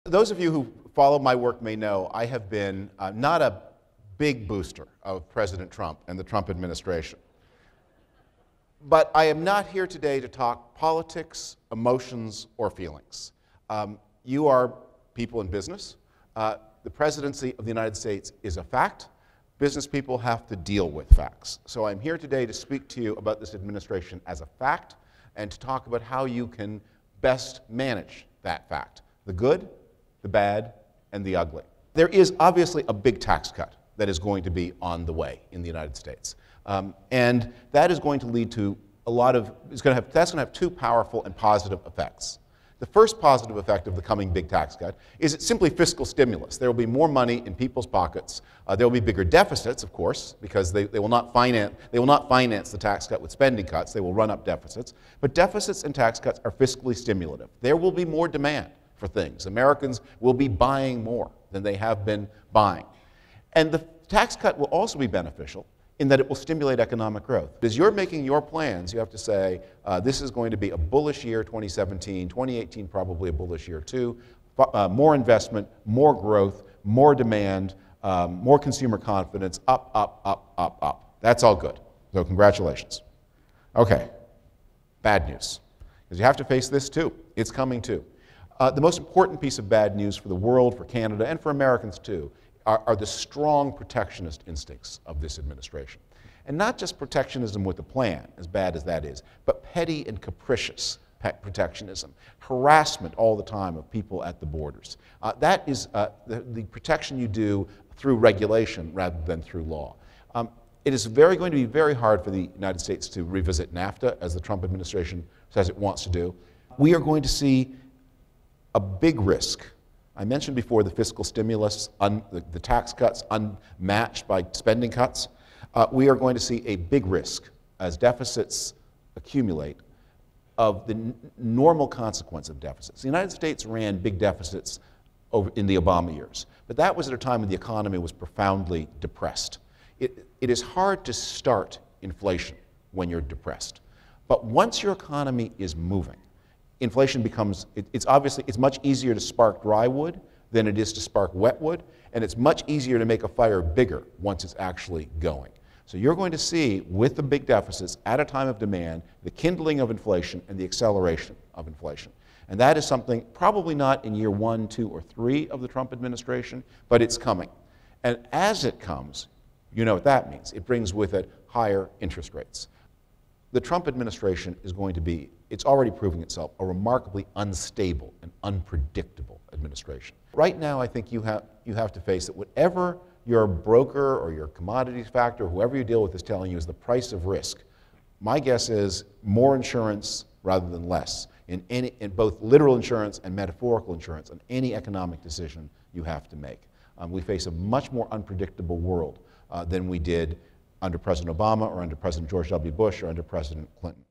Those of you who follow my work may know I have been not a big booster of President Trump and the Trump administration. But I am not here today to talk politics, emotions, or feelings. You are people in business. The presidency of the United States is a fact. Business people have to deal with facts. So I'm here today to speak to you about this administration as a fact and to talk about how you can best manage that fact. The good, the bad, and the ugly. There is obviously a big tax cut that is going to be on the way in the United States. And that is going to lead to a lot of, that's going to have two powerful and positive effects. The first positive effect of the coming big tax cut is it's simply fiscal stimulus. There will be more money in people's pockets. There will be bigger deficits, of course, because they will not finance the tax cut with spending cuts. They will run up deficits. But deficits and tax cuts are fiscally stimulative. There will be more demand for things. Americans will be buying more than they have been buying. And the tax cut will also be beneficial in that it will stimulate economic growth. As you're making your plans, you have to say, this is going to be a bullish year, 2017, 2018 probably a bullish year too, more investment, more growth, more demand, more consumer confidence, up, up, up, up, up. That's all good. So congratulations. Okay, bad news, because you have to face this too. It's coming too. The most important piece of bad news for the world, for Canada, and for Americans too, are the strong protectionist instincts of this administration. And not just protectionism with a plan, as bad as that is, but petty and capricious protectionism, harassment all the time of people at the borders. That is the protection you do through regulation rather than through law. It is going to be very hard for the United States to revisit NAFTA, as the Trump administration says it wants to do. We are going to see a big risk. I mentioned before the fiscal stimulus, the tax cuts unmatched by spending cuts. We are going to see a big risk as deficits accumulate of the normal consequence of deficits. The United States ran big deficits in the Obama years, but that was at a time when the economy was profoundly depressed. It is hard to start inflation when you're depressed, but once your economy is moving, inflation becomes, it's much easier to spark dry wood than it is to spark wet wood, and it's much easier to make a fire bigger once it's actually going. So you're going to see, with the big deficits at a time of demand, the kindling of inflation and the acceleration of inflation. And that is something probably not in year 1, 2, or 3 of the Trump administration, but it's coming. And as it comes, you know what that means. It brings with it higher interest rates. The Trump administration is going to be, it's already proving itself, a remarkably unstable and unpredictable administration. Right now, I think you have to face that whatever your broker or your commodities factor, whoever you deal with, is telling you is the price of risk. My guess is more insurance rather than less in both literal insurance and metaphorical insurance on any economic decision you have to make. We face a much more unpredictable world than we did under President Obama or under President George W. Bush or under President Clinton.